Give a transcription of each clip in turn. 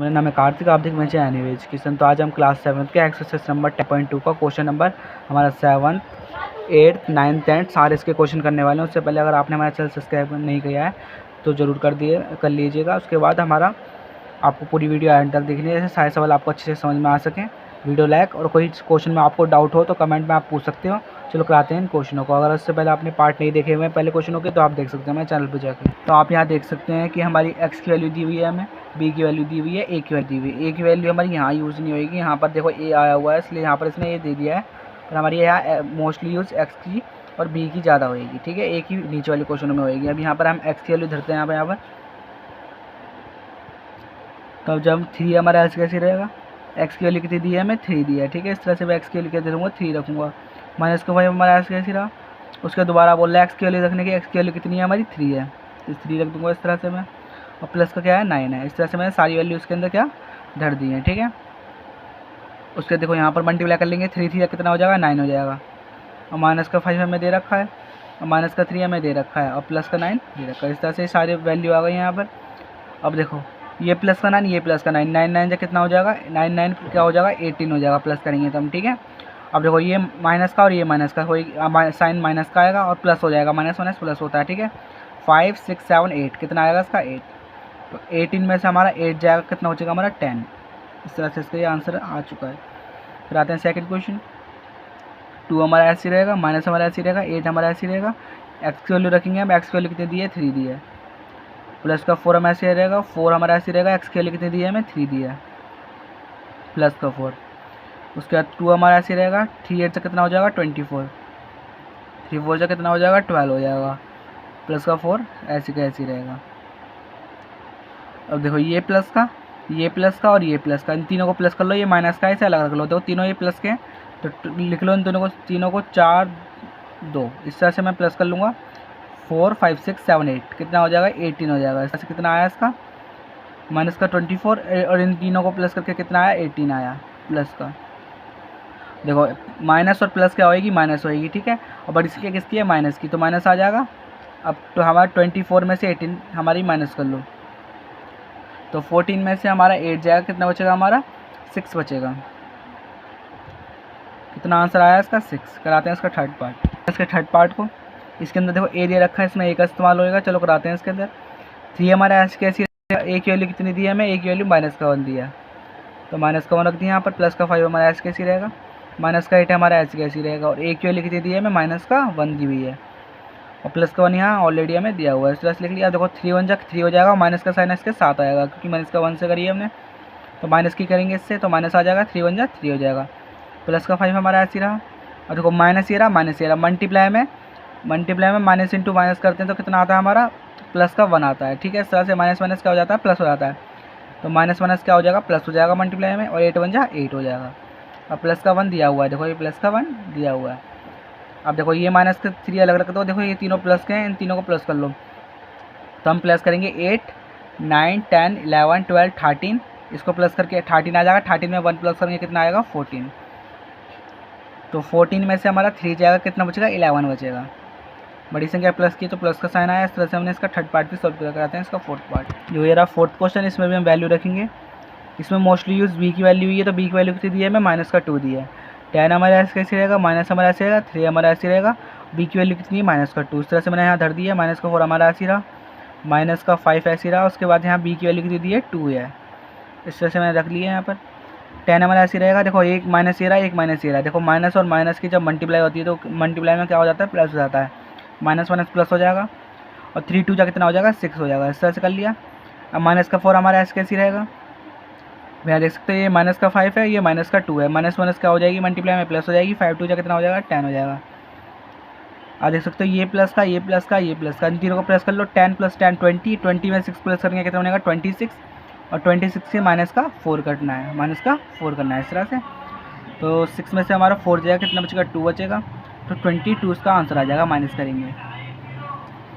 मेरा नाम है कार्तिक, आप देख मुझे एनीवेज किशन। तो आज हम क्लास 7th के एक्सरसाइज नंबर 10.2 का क्वेश्चन नंबर हमारा 7th, 8th, 9th, 10th सारे इसके क्वेश्चन करने वाले हैं। उससे पहले अगर आपने हमारा चैनल सब्सक्राइब नहीं किया है तो ज़रूर कर लीजिएगा। उसके बाद हमारा आपको पूरी वीडियो एंड तक देखनी है, जैसे सारे सवाल आपको अच्छे से समझ में आ सकें। वीडियो लाइक और कोई क्वेश्चन में आपको डाउट हो तो कमेंट में आप पूछ सकते हो। चलो कराते हैं इन क्वेश्चनों को। अगर उससे पहले आपने पार्ट नहीं देखे हुए हैं पहले क्वेश्चनों के तो आप देख सकते हैं हमारे चैनल पर जाकर। तो आप यहाँ देख सकते हैं कि हमारी एक्स की वैल्यू दी हुई है, हमें बी की वैल्यू दी हुई है, ए की वैल्यू दी हुई है। ए की वैल्यू हमारी यहाँ यूज़ नहीं होगी, यहाँ पर देखो ए आया हुआ है इसलिए यहाँ पर इसने ए दे दिया है। पर हमारी यहाँ मोस्टली यूज़ एक्स की और बी की ज़्यादा होएगी, ठीक है। ए की नीचे वाले क्वेश्चनों में होएगी। अब यहाँ पर हम एक्स की वैल्यू धरते हैं यहाँ पर। तो जब 3 हमारा ऐसे कैसे रहेगा, एक्स की वैल्यू कितनी दी है, हमें 3 दी है, ठीक है। इस तरह से मैं एक्स की वैल्यू क्या दूँगा, 3 रखूँगा। माइनस का 5 हमारा ऐसे कैसे रहा, उसके दोबारा बोल रहा है एक्स की वैल्यू रखने की। एक्स की वैल्यू कितनी है हमारी, 3 है, तो 3 रख दूँगा इस तरह से मैं। और प्लस का क्या है, 9 है। इस तरह से मैंने सारी वैल्यू उसके अंदर क्या धर दी है, ठीक है। उसके देखो यहाँ पर मल्टीप्लाई कर लेंगे, 3 3 कितना हो जाएगा, 9 हो जाएगा। और माइनस का 5 हमें दे रखा है और माइनस का 3 हमें दे रखा है और प्लस का 9 दे रखा है। इस तरह से सारी वैल्यू आ गई यहाँ पर। अब देखो ये प्लस का 9, ये प्लस का 9, 9 9 कितना हो जाएगा, 9 9 क्या हो जाएगा, 18 हो जाएगा प्लस करेंगे तो हम, ठीक है। अब देखो ये माइनस का और ये माइनस का साइन माइनस का आएगा और प्लस हो जाएगा, माइनस माइनस प्लस होता है, ठीक है। 5 6 7 8 कितना आएगा इसका, 8। तो 18 में से हमारा 8 जाएगा, कितना हो जाएगा हमारा 10। इस तरह से इसका ये आंसर आ चुका है। फिर आते हैं सेकंड क्वेश्चन। 2 हमारा ऐसे रहेगा, माइनस हमारा ऐसे रहेगा, 8 हमारा ऐसे रहेगा। एक्स की वैल्यू रखेंगे हम, एक्स की वैल्यू कितनी दी है, 3 दी है। प्लस का 4 हमें ऐसे रहेगा, 4 हमारा ऐसे रहेगा। एक्स की वैल्यू कितनी दी है हमें, 3 दी है, प्लस का 4। उसके बाद 2 हमारा ऐसे रहेगा, 3 8 से कितना हो जाएगा, 24। 3 4 से कितना हो जाएगा, 12 हो जाएगा, प्लस का 4 ऐसे का ऐसे रहेगा। अब देखो ये प्लस का और ये प्लस का, इन तीनों को प्लस कर लो, ये माइनस का इसे अलग रख लो। देखो तीनों ये प्लस के तो लिख लो इन तीनों को 4 2। इस तरह से मैं प्लस कर लूँगा। 4 5 6 7 8 कितना हो जाएगा, 18 हो जाएगा। इस तरह से कितना आया इसका, माइनस का 24 और इन तीनों को प्लस करके कितना आया, 18 आया प्लस का। देखो माइनस और प्लस क्या होएगी, माइनस होएगी, ठीक है। और बड़ी संख्या किसकी है, माइनस की, तो माइनस आ जाएगा। अब तो हमारा 24 में से 18 हमारी माइनस कर लो, तो 14 में से हमारा 8 जाएगा, कितना बचेगा हमारा, 6 बचेगा। कितना आंसर आया इसका, 6। कराते हैं इसका थर्ड पार्ट। इसके थर्ड पार्ट को इसके अंदर देखो ए दे रखा है, इसमें ए का इस्तेमाल होएगा। चलो कराते हैं इसके अंदर। 3 हमारा ऐसे कैसी, ए की वैल्यू कितनी दी है हमें, ए की वैल्यू माइनस का 1 दिया, तो माइनस का 1 रख दिया यहाँ पर। प्लस का 5 हमारा ऐसे कैसी रहेगा, माइनस का 8 हमारा ऐसे कैसी रहेगा। और ए की वैल्यू कितनी दी है हमें, माइनस का 1 दी हुई है और प्लस का 1 यहाँ ऑलरेडी हमें दिया हुआ है। इस तरह से लिख लिया। देखो 3 1 जा 3 हो जाएगा और माइनस का साइन इसके साथ आएगा, क्योंकि माइनस का 1 से करिए हमने, तो माइनस की करेंगे इससे, तो माइनस आ जाएगा। 3 1 जा 3 हो जाएगा। प्लस का 5 हमारा ऐसे रहा और देखो माइनस ये रहा, माइनस ये रहा। मल्टीप्लाई में माइनस इंटू माइनस करते हैं तो कितना आता है हमारा, प्लस का 1 आता है, ठीक है। इस तरह से माइनस माइनस क्या हो जाता है, प्लस हो जाता है। तो माइनस माइनस क्या हो जाएगा, प्लस हो जाएगा मल्टीप्लाई में, और 8 1 जा 8 हो जाएगा। और प्लस का 1 दिया हुआ है, देखो ये प्लस का 1 दिया हुआ है। अब देखो ये माइनस का 3 अलग रख दो, देखो ये तीनों प्लस के हैं, इन तीनों को प्लस कर लो। तो हम प्लस करेंगे 8 9 10 11 12 13, इसको प्लस करके 13 आ जाएगा। 13 में 1 प्लस करेंगे कितना आएगा, 14। तो 14 में से हमारा 3 जाएगा, कितना बचेगा, 11 बचेगा। बड़ी संख्या प्लस की तो प्लस का साइन आया। इस तरह से हमने इसका थर्ड पार्ट भी सॉल्व कराते हैं। इसका फोर्थ पार्ट जो ये रहा फोर्थ क्वेश्चन, इसमें भी हम वैल्यू रखेंगे। इसमें मोस्टली यूज़ बी की वैल्यू हुई है, तो बी की वैल्यू कितनी दी है हमें, माइनस का 2 दी है। 10 हमारा ऐसे कैसे रहेगा, माइनस हमारा ऐसे रहेगा। 3 हमारा ऐसे रहेगा, बी की वैल्यू कितनी है, माइनस का 2। इस तरह से मैंने यहाँ धर दी है। माइनस का 4 हमारा ऐसे रहा, माइनस का 5 ऐसे रहा। उसके बाद यहाँ बी की वैल्यू कितनी दी है, 2 है। इस तरह से मैंने रख लिया यहाँ पर। 10 हमारा ऐसे रहेगा, देखो एक माइनस ये रहा, एक माइनस ये रहा। देखो माइनस और माइनस की जब मल्टीप्लाई होती है तो मल्टीप्लाई में क्या हो जाता है, प्लस हो जाता है। माइनस माइनस प्लस हो जाएगा और 3 2 जा कितना हो जाएगा, 6 हो जाएगा। इस तरह से कर लिया। अब माइनस का 4 हमारा ऐसे कैसी रहेगा, भैया देख सकते हैं ये माइनस का 5 है, ये माइनस का 2 है। माइनस माइनस क्या हो जाएगी, मल्टीप्लाई में प्लस हो जाएगी। 5 2 जा कितना हो जाएगा, 10 हो जाएगा। आप देख सकते हो ये प्लस का, ये प्लस का, ये प्लस का, इन तीनों को प्लस कर लो। 10 + 10 20, 20 में 6 प्लस करेंगे कितना बनेगा, 26। और 26 से माइनस का 4 कटना है, माइनस का 4 करना है इस तरह से। तो 6 में से हमारा 4 जाएगा, कितना बचेगा, 2 बचेगा। तो 22 इसका आंसर आ जाएगा, माइनस करेंगे।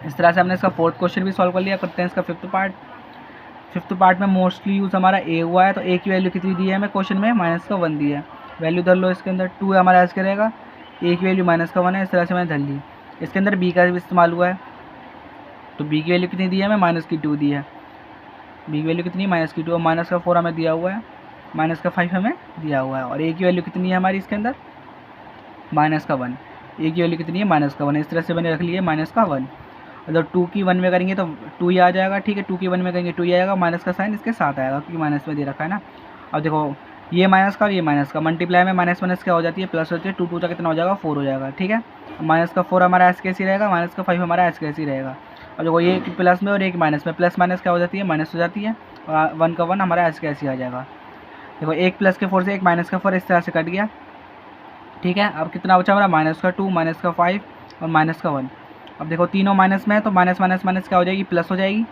इस तरह से हमने इसका फोर्थ क्वेश्चन भी सॉल्व कर लिया। करते हैं इसका फिफ्थ पार्ट। फिफ्थ पार्ट में मोस्टली यूज़ हमारा ए हुआ है, तो ए की वैल्यू कितनी दी है हमें क्वेश्चन में, माइनस का 1 दी है। वैल्यू धर लो इसके अंदर। 2 हमारा ऐसे करेगा, ए की वैल्यू माइनस का 1 है। इस तरह से मैंने धर ली। इसके अंदर बी का भी इस्तेमाल हुआ है, तो बी की वैल्यू कितनी दी है हमें, माइनस की 2 दी है। बी की वैल्यू कितनी है -की 2 और माइनस का 4 हमें दिया हुआ है, माइनस का 5 हमें दिया हुआ है, और ए की वैल्यू कितनी है हमारी इसके अंदर -1। ए की वैल्यू कितनी है -1, इस तरह से मैंने रख लिया -1। और जब 2 की 1 में करेंगे तो 2 ही आ जाएगा, ठीक है, 2 की 1 में करेंगे 2 ही आएगा, माइनस का साइन इसके साथ आएगा क्योंकि माइनस में दे रखा है ना। अब देखो ये माइनस का और ये माइनस का मल्टीप्लाई में माइनस माइनस क्या हो जाती है, प्लस होती है, 2 2 का कितना हो जाएगा 4 हो जाएगा, ठीक है। माइनस का 4 हमारा ऐसे कैसे रहेगा, माइनस का 5 हमारा ऐसे कैसे रहेगा। अब देखो ये प्लस में और एक माइनस में, प्लस माइनस क्या हो जाती है, माइनस हो जाती है, और 1 का 1 हमारा ऐसे कैसे आ जाएगा। देखो एक प्लस के 4 से एक माइनस का 4 इस तरह से कट गया, ठीक है। अब कितना बचा हमारा -2, -5 और -1। अब देखो तीनों माइनस में है तो माइनस माइनस माइनस क्या हो जाएगी, प्लस हो जाएगी,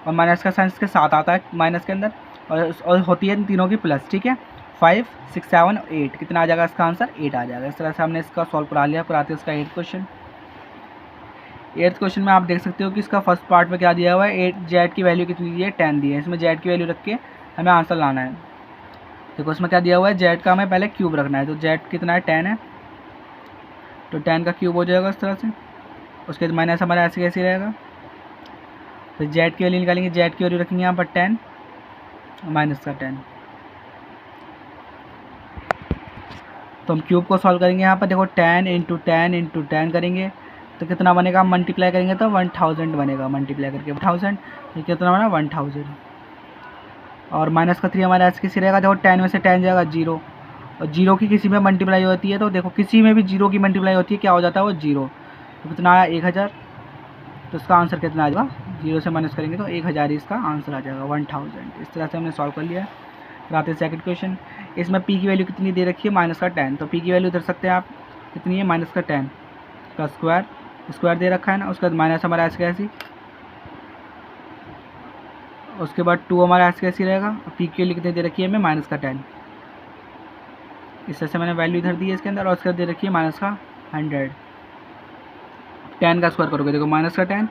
और माइनस का साइन इसके साथ आता है माइनस के अंदर, और होती है तीनों की प्लस, ठीक है। 5 6 7 8 कितना आ जाएगा इसका आंसर 8 आ जाएगा। इस तरह से हमने इसका सॉल्व करा लिया। फिर आते हैं इसका 8th क्वेश्चन। 8th क्वेश्चन में आप देख सकते हो कि इसका फर्स्ट पार्ट में क्या दिया हुआ है, 8 जेड की वैल्यू कितनी दी है 10 दी है, इसमें जेड की वैल्यू रख के हमें आंसर लाना है। देखो इसमें क्या दिया हुआ है, जेड का हमें पहले क्यूब रखना है, तो जेड कितना है 10 है, तो 10 का क्यूब हो जाएगा इस तरह से। उसके बाद माइनस हमारा ऐसे कैसे रहेगा, तो जेड की वैल्यू निकालेंगे, जेड की वैल्यू रखेंगे यहाँ पर 10 माइनस का 10, तो हम क्यूब को सॉल्व करेंगे यहाँ पर। देखो 10 × 10 × 10 करेंगे तो कितना बनेगा, मल्टीप्लाई करेंगे तो 1000 बनेगा, मल्टीप्लाई करके 1000 तो कितना बना 1000, और माइनस का 3 हमारा ऐसे कैसे रहेगा। देखो 10 में से 10 जाएगा 0, और 0 की किसी में मल्टीप्लाई होती है, तो देखो किसी में भी 0 की मल्टीप्लाई होती है क्या हो जाता है वो 0, तो कितना आया 1000, तो इसका आंसर कितना आ जाएगा, 0 से माइनस करेंगे तो 1000 ही इसका आंसर आ जाएगा 1000। इस तरह से हमने सॉल्व कर लिया है। फिर आते हैं सेकंड क्वेश्चन। इसमें पी की वैल्यू कितनी दे रखी है, -10, तो पी की वैल्यू दे सकते हैं आप कितनी है, -10 का स्क्वायर दे रखा है ना। उसके बाद माइनस हमारा ऐसे कैसी, उसके बाद 2 हमारा ऐसे कैसी रहेगा, पी की वैल्यू कितनी दे रखी है हमें -10, इस तरह से मैंने वैल्यू इधर दी है इसके अंदर, और उसके बाद दे रखी है -100। 10 का स्क्वायर करोगे, देखो -10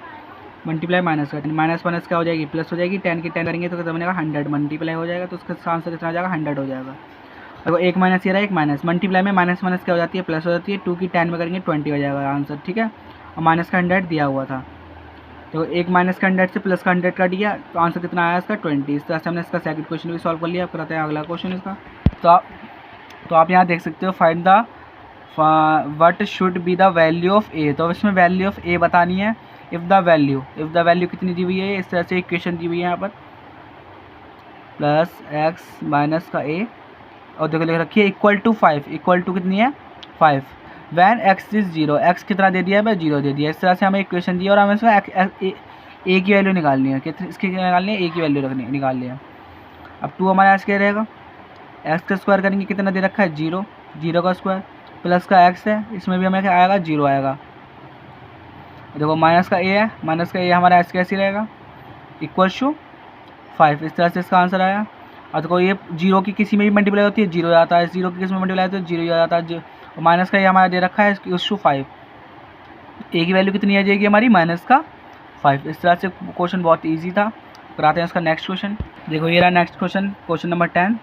मल्टीप्लाई -10, माइनस माइनस क्या हो जाएगी, प्लस हो जाएगी, 10 की 10 करेंगे तो कितना बनेगा 100, मल्टीप्लाई हो जाएगा, तो उसका आंसर कितना आ जाएगा 100 हो जाएगा। देखो एक माइनस ये रहा, एक माइनस, मल्टीप्लाई में माइनस माइनस क्या हो जाती है, प्लस हो जाती है, 2 की 10 में करेंगे 20 हो जाएगा आंसर, ठीक है। और माइनस का 100 दिया हुआ था, तो एक माइनस का 100 से प्लस का 100 काट दिया, तो आंसर कितना आया इसका 20। इस तरह से हमने इसका सेकंड क्वेश्चन भी सॉल्व कर लिया। अब कराते हैं अगला क्वेश्चन इसका। तो आप यहाँ देख सकते हो, find the what should be the value of a, तो इसमें वैल्यू ऑफ ए बतानी है। इफ़ द वैल्यू कितनी दी हुई है, इस तरह से इक्वेशन दी हुई है यहाँ पर, +x माइनस का a, और देखो लिख रखी है =5, इक्वल टू कितनी है 5, वैन x इज़ 0, x कितना दे दिया है 0 दे दिया। इस तरह से हमें इक्वेशन दी है, और हमें इसमें a की वैल्यू निकालनी है, कितनी इसकी निकालनी है, a की वैल्यू निकालनी है। अब 2 हमारा ऐसे क्या रहेगा, x का स्क्वायर करेंगे कितना दे रखा है 0, 0 का स्क्वायर प्लस का x है, इसमें भी हमें क्या आएगा 0 आएगा। देखो माइनस का a है, माइनस का a हमारा ऐसे कैसे रहेगा, =5, इस तरह से इसका आंसर आया। और देखो ये 0 की किसी में भी मल्टीप्लाई होती है 0 आता है, 0 की किसी में मल्टीप्लाई होती है 0 आता है, और माइनस का ये हमारा दे रखा है =5, a की वैल्यू कितनी आ जाएगी हमारी -5। इस तरह से क्वेश्चन बहुत ईजी था। कराते हैं उसका नेक्स्ट क्वेश्चन। देखो ये रहा नेक्स्ट क्वेश्चन, क्वेश्चन नंबर 10।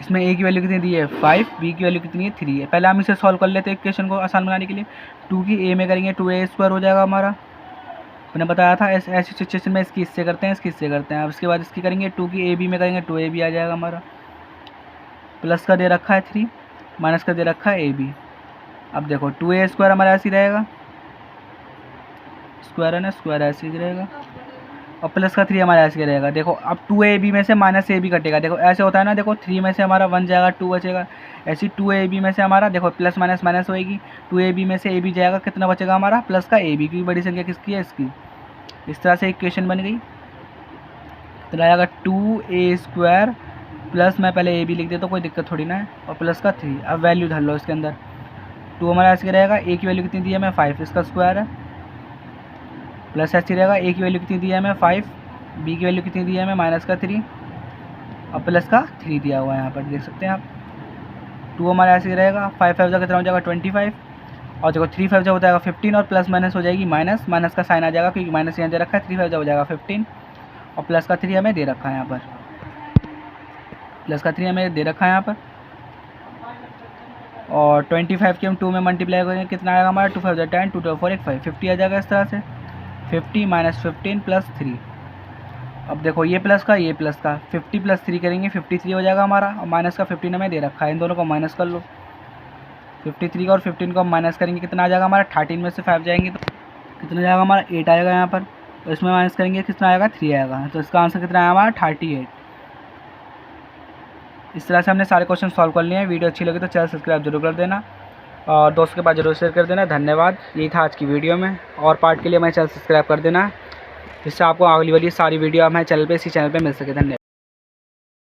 इसमें a की वैल्यू कितनी दी है 5, b की वैल्यू कितनी है 3 है। पहले हम इसे सॉल्व कर लेते हैं इक्वेशन को आसान बनाने के लिए। 2 की a में करेंगे 2a² हो जाएगा हमारा, मैंने बताया था ऐसी सिचुएशन में इसकी इससे करते हैं, इसकी इससे करते हैं। अब इसके बाद इसकी करेंगे 2 की ab में करेंगे 2ab आ जाएगा हमारा, प्लस का दे रखा है 3, माइनस का दे रखा है ab। अब देखो 2a² हमारा ऐसे ही रहेगा, स्क्वायर है ना, स्क्वायर ऐसे ही रहेगा, और प्लस का 3 हमारा ऐसे रहेगा। देखो अब 2ab में से -ab कटेगा, देखो ऐसे होता है ना, देखो 3 में से हमारा 1 जाएगा 2 बचेगा, ऐसी 2ab में से हमारा देखो प्लस माइनस माइनस होएगी, 2ab में से ab जाएगा, कितना बचेगा हमारा प्लस का ab, क्योंकि बड़ी संख्या किसकी है इसकी। इस तरह से इक्वेशन बन गई, तो आएगा 2a² प्लस, मैं पहले ab लिख देता हूँ कोई दिक्कत थोड़ी ना है, और प्लस का 3। अब वैल्यू धर लो इसके अंदर, 2 हमारा ऐसे रहेगा, a की वैल्यू कितनी दी है हमें 5, इसका स्क्वायर है, प्लस ऐसे रहेगा, a की वैल्यू कितनी दी है हमें 5, b की वैल्यू कितनी दी है हमें -3, और प्लस का 3 दिया हुआ है यहाँ पर देख सकते हैं आप। 2 हमारा ऐसे रहेगा, 5 5 कितना हो जाएगा 25, और देखो 3 5 हो जाएगा 15, और प्लस माइनस हो जाएगी माइनस, माइनस का साइन आ जाएगा क्योंकि माइनस यहाँ दे रखा है, 3 5 हो जाएगा 15, और प्लस का 3 हमें दे रखा है यहाँ पर, प्लस का 3 हमें दे रखा है यहाँ पर, और 25 के हम 2 में मल्टीप्लाई करेंगे कितना आएगा हमारा 2 5 10, 2 2 4 1 5, 50 आ जाएगा। इस तरह से 50 -15 + 3, अब देखो ये प्लस का 50 + 3 करेंगे 53 हो जाएगा हमारा, और माइनस का 15 हमें दे रखा है, इन दोनों को माइनस कर लो। 53 का और 15 को हम माइनस करेंगे, कितना आ जाएगा हमारा, 13 में से 5 जाएंगे तो कितना जाएगा हमारा, 8 आएगा यहाँ पर, और इसमें माइनस करेंगे कितना आएगा, 3 आएगा। तो इसका आंसर कितना आया हमारा, 38। इस तरह से हमने सारे क्वेश्चन सॉल्व कर लिए हैं। वीडियो अच्छी लगी तो चैनल सब्सक्राइब जरूर कर देना और दोस्तों के पास जरूर शेयर कर देना। धन्यवाद। यही था आज की वीडियो में, और पार्ट के लिए हमारे चैनल सब्सक्राइब कर देना, जिससे आपको अगली वाली सारी वीडियो हमारे चैनल पे, इसी चैनल पे मिल सके। धन्यवाद।